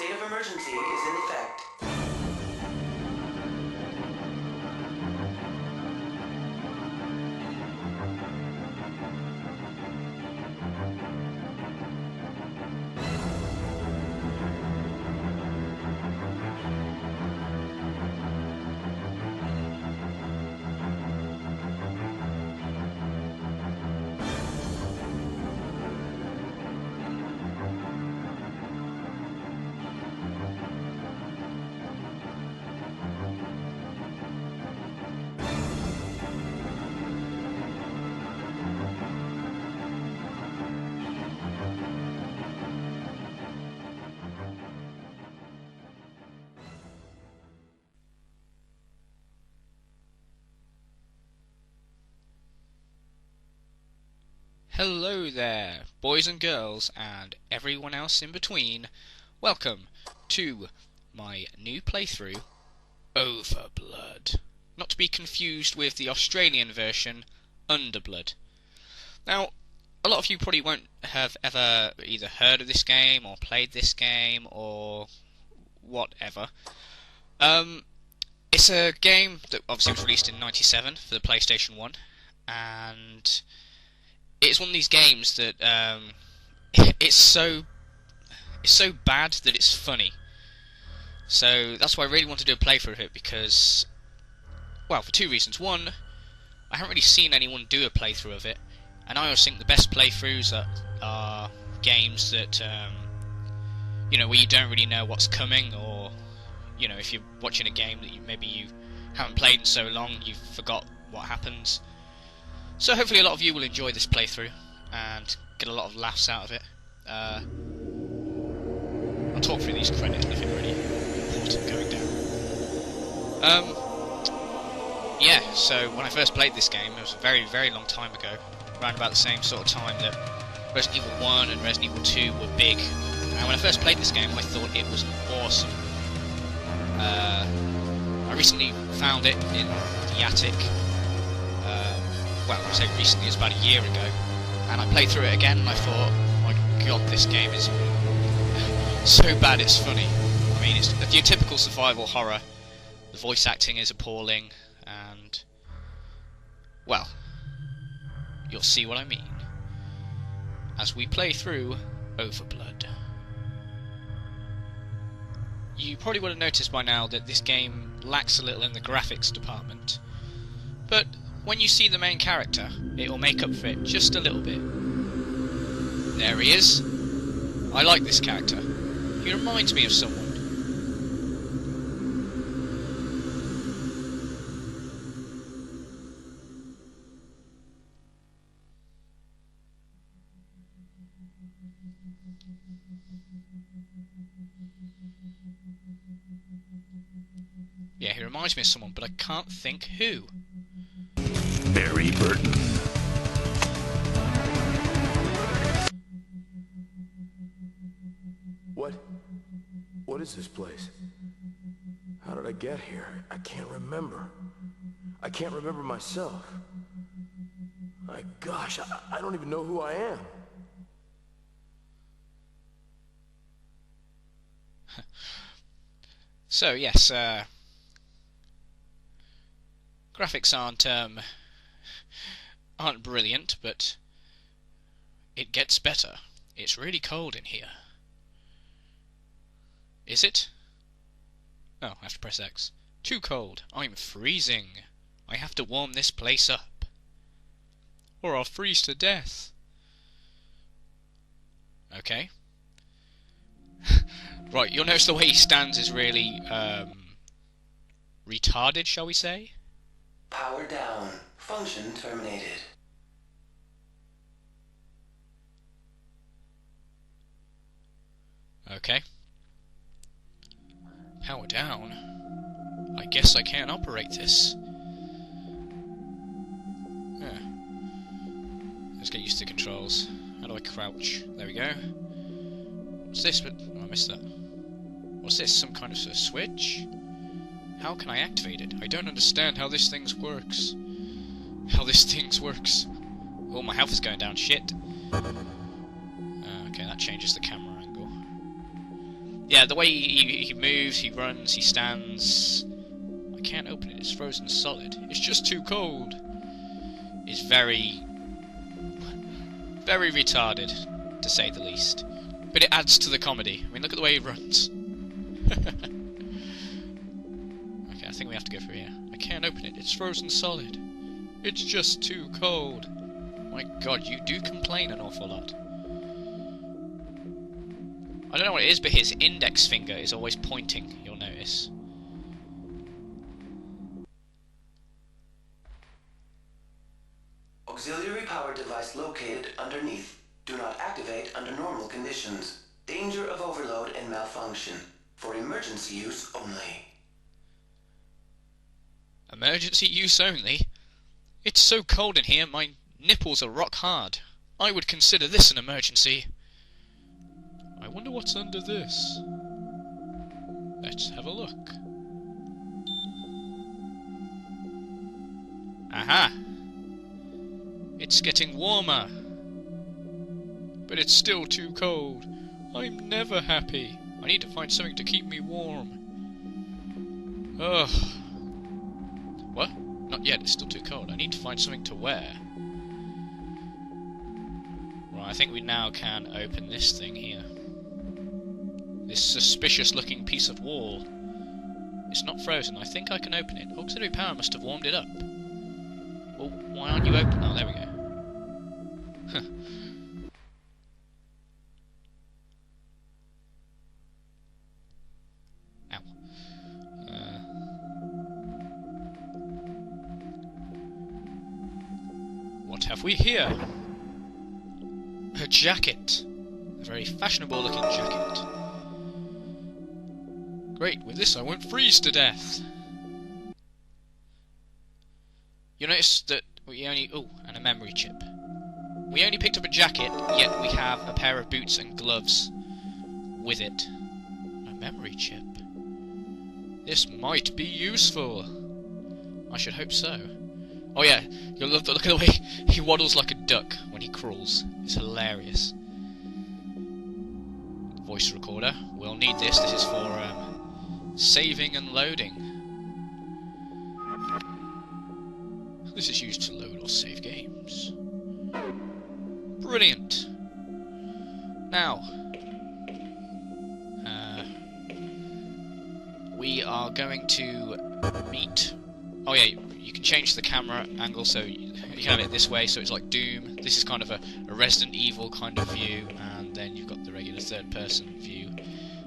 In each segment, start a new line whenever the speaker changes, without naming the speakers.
State of emergency is in effect.
Hello there, boys and girls, and everyone else in between. Welcome to my new playthrough, Overblood. Not to be confused with the Australian version, Underblood. Now, a lot of you probably won't have ever either heard of this game, or played this game, or whatever. It's a game that obviously was released in '97 for the PlayStation 1, and it's one of these games that it's so bad that it's funny. So that's why I really want to do a playthrough of it, because, well, for two reasons. One, I haven't really seen anyone do a playthrough of it, and I always think the best playthroughs are games that you know, where you don't really know what's coming, or you know, if you're watching a game that maybe you haven't played in so long, you've forgot what happens. So hopefully a lot of you will enjoy this playthrough and get a lot of laughs out of it. I'll talk through these credits, nothing really important going down. Yeah, so when I first played this game, it was a very, very long time ago, around about the same sort of time that Resident Evil 1 and Resident Evil 2 were big. And when I first played this game, I thought it was awesome. I recently found it in the attic. Well, I say recently, it's about a year ago, and I played through it again and I thought, oh my god, this game is so bad it's funny. I mean, it's your typical survival horror. The voice acting is appalling, and, well, you'll see what I mean as we play through Overblood. You probably would have noticed by now that this game lacks a little in the graphics department, but when you see the main character, it will make up for it just a little bit. There he is. I like this character. He reminds me of someone. Yeah, he reminds me of someone, but I can't think who.
Barry Burton.
What is this place? How did I get here? I can't remember. I can't remember myself. My gosh, I don't even know who I am.
So, yes, graphics aren't brilliant, but it gets better. It's really cold in here. Is it? Oh, I have to press X. Too cold. I'm freezing. I have to warm this place up, or I'll freeze to death. Okay. Right, you'll notice the way he stands is really, retarded, shall we say?
Power down. Function terminated.
Okay. Power down. I guess I can't operate this. Yeah. Let's get used to the controls. How do I crouch? There we go. What's this? But oh, I missed that. What's this? Some kind of a switch? How can I activate it? I don't understand how this thing works. Oh, my health is going down. Shit. Okay, that changes the camera angle. Yeah, the way he moves, he runs, he stands... I can't open it, it's frozen solid. It's just too cold. It's very... very retarded, to say the least. But it adds to the comedy. I mean, look at the way he runs. Okay, I think we have to go through here. I can't open it, it's frozen solid. It's just too cold. My god, you do complain an awful lot. I don't know what it is, but his index finger is always pointing, you'll notice.
Auxiliary power device located underneath. Do not activate under normal conditions. Danger of overload and malfunction. For emergency use only.
Emergency use only? It's so cold in here, my nipples are rock hard. I would consider this an emergency. I wonder what's under this. Let's have a look. Aha! It's getting warmer. But it's still too cold. I'm never happy. I need to find something to keep me warm. Ugh. What? Not yet, it's still too cold. I need to find something to wear. Right, I think we now can open this thing here. This suspicious looking piece of wall. It's not frozen. I think I can open it. Auxiliary power must have warmed it up. Well, why aren't you open? Oh, there we go. Huh. Ow. What have we here? A jacket. A very fashionable looking jacket. Great, with this I won't freeze to death. You notice that we only... oh, and a memory chip. We only picked up a jacket, yet we have a pair of boots and gloves with it. A memory chip. This might be useful. I should hope so. Oh yeah, you'll look at the way he waddles like a duck when he crawls. It's hilarious. Voice recorder. We'll need this. This is for saving and loading. This is used to load or save games. Brilliant. Now, we are going to meet... oh yeah, you can change the camera angle, so you can have it this way, so it's like Doom. This is kind of a Resident Evil kind of view, and then you've got the regular third-person view,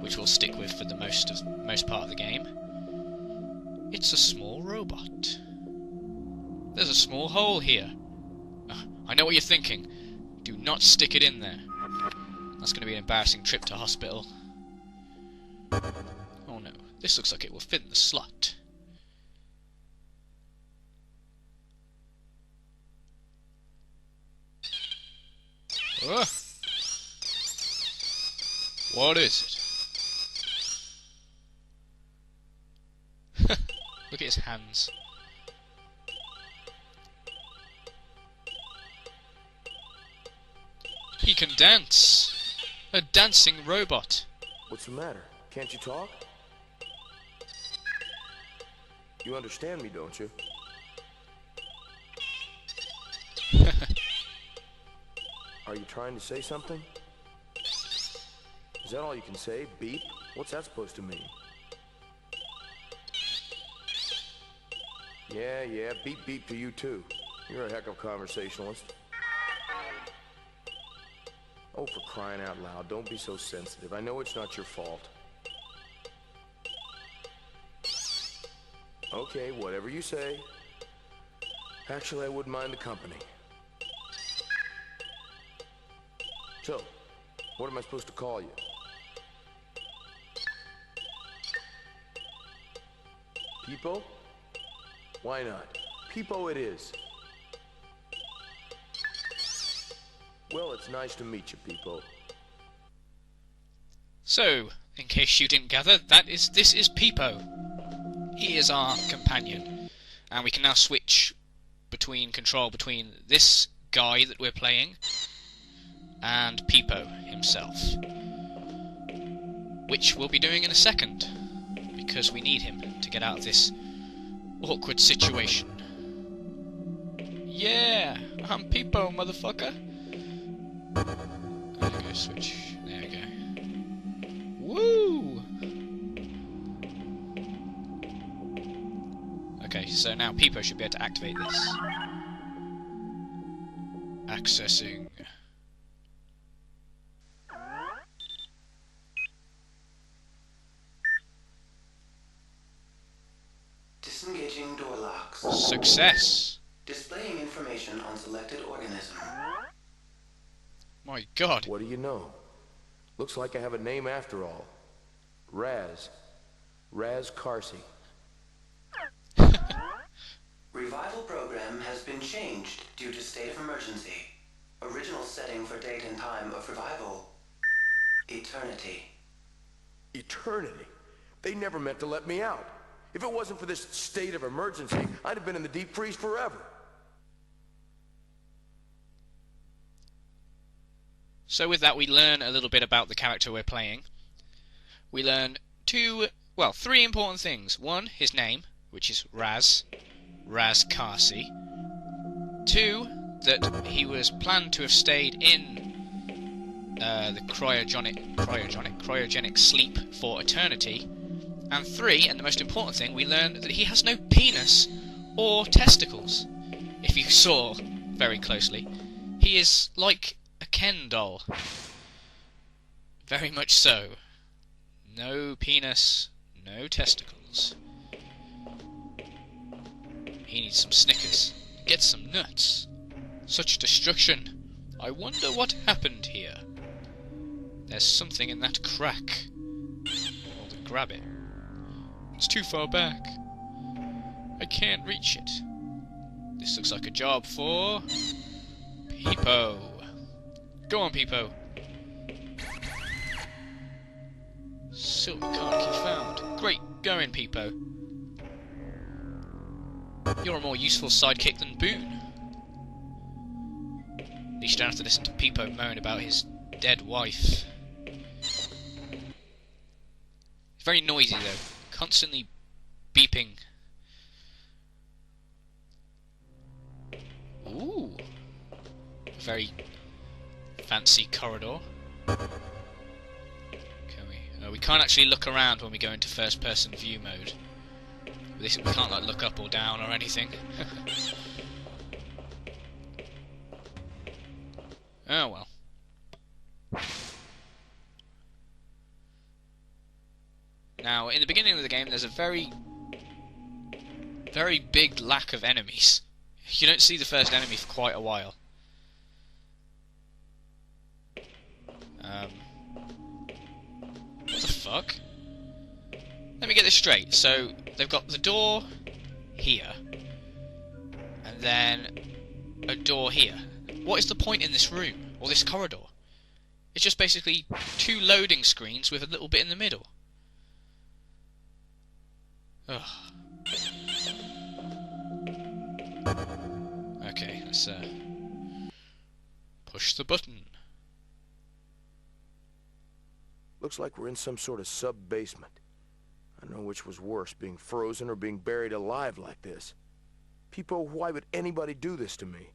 which we'll stick with for the most part of the game. It's a small robot. There's a small hole here. I know what you're thinking. Do not stick it in there. That's going to be an embarrassing trip to hospital. Oh no, this looks like it will fit in the slot. What is it? Look at his hands. He can dance! A dancing robot!
What's the matter? Can't you talk? You understand me, don't you? Are you trying to say something? Is that all you can say? Beep? What's that supposed to mean? Yeah, beep beep to you too. You're a heck of a conversationalist. Oh, for crying out loud, don't be so sensitive. I know it's not your fault. Okay, whatever you say. Actually, I wouldn't mind the company. So, what am I supposed to call you? Pipo? Why not? Pipo it is. Well, it's nice to meet you, Pipo.
So, in case you didn't gather, this is Pipo. He is our companion. And we can now switch between this guy that we're playing and Pipo himself. which we'll be doing in a second, because we need him to get out of this awkward situation. Yeah! I'm Pipo, motherfucker! There we go, switch. There we go. Woo! Okay, so now Pipo should be able to activate this. Accessing.
Disengaging door locks.
Success!
Displaying information on selected organism.
My god.
What do you know? Looks like I have a name after all. Raz. Raz Carsey.
Revival program has been changed due to state of emergency. Original setting for date and time of revival: eternity.
Eternity? They never meant to let me out. If it wasn't for this state of emergency, I'd have been in the deep freeze forever.
So with that, we learn a little bit about the character we're playing. We learn three important things. One, his name, which is Raz Carsey. Two, that he was planned to have stayed in the cryogenic sleep for eternity. And three, and the most important thing, we learn that he has no penis or testicles. If you saw very closely, he is like a Ken doll. Very much so. No penis, no testicles. He needs some Snickers. Get some nuts. Such destruction. I wonder what happened here. There's something in that crack. I'll grab it. It's too far back. I can't reach it. This looks like a job for Pipo. Go on, Pipo. Silver card key found. Great going, Pipo. You're a more useful sidekick than Boone. At least you don't have to listen to Pipo moan about his dead wife. It's very noisy though. Constantly beeping. Ooh. A very fancy corridor. We can't actually look around when we go into first person view mode. We can't like look up or down or anything. Oh well. Now, in the beginning of the game, there's a very big lack of enemies. You don't see the first enemy for quite a while. What the fuck? Let me get this straight. So, they've got the door here. And then a door here. What is the point in this room? Or this corridor? It's just basically two loading screens with a little bit in the middle. Ugh. Okay, let's push the button.
Looks like we're in some sort of sub-basement. I don't know which was worse, being frozen or being buried alive like this. Pipo, why would anybody do this to me?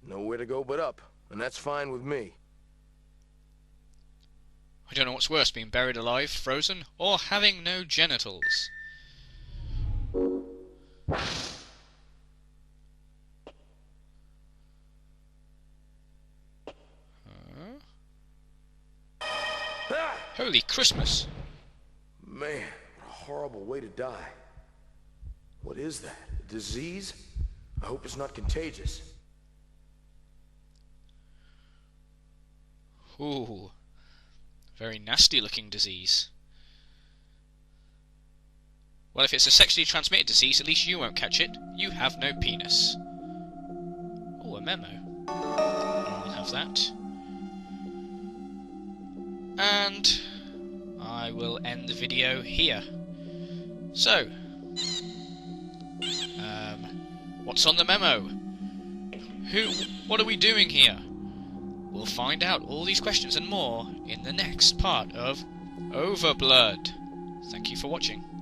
Nowhere to go but up, and that's fine with me.
I don't know what's worse, being buried alive, frozen, or having no genitals. Holy Christmas!
Man, what a horrible way to die. What is that? A disease? I hope it's not contagious.
Ooh. Very nasty looking disease. Well, if it's a sexually transmitted disease, at least you won't catch it. You have no penis. Oh, a memo. I'll have that. And I will end the video here. So, what's on the memo? What are we doing here? We'll find out all these questions and more in the next part of Overblood. Thank you for watching.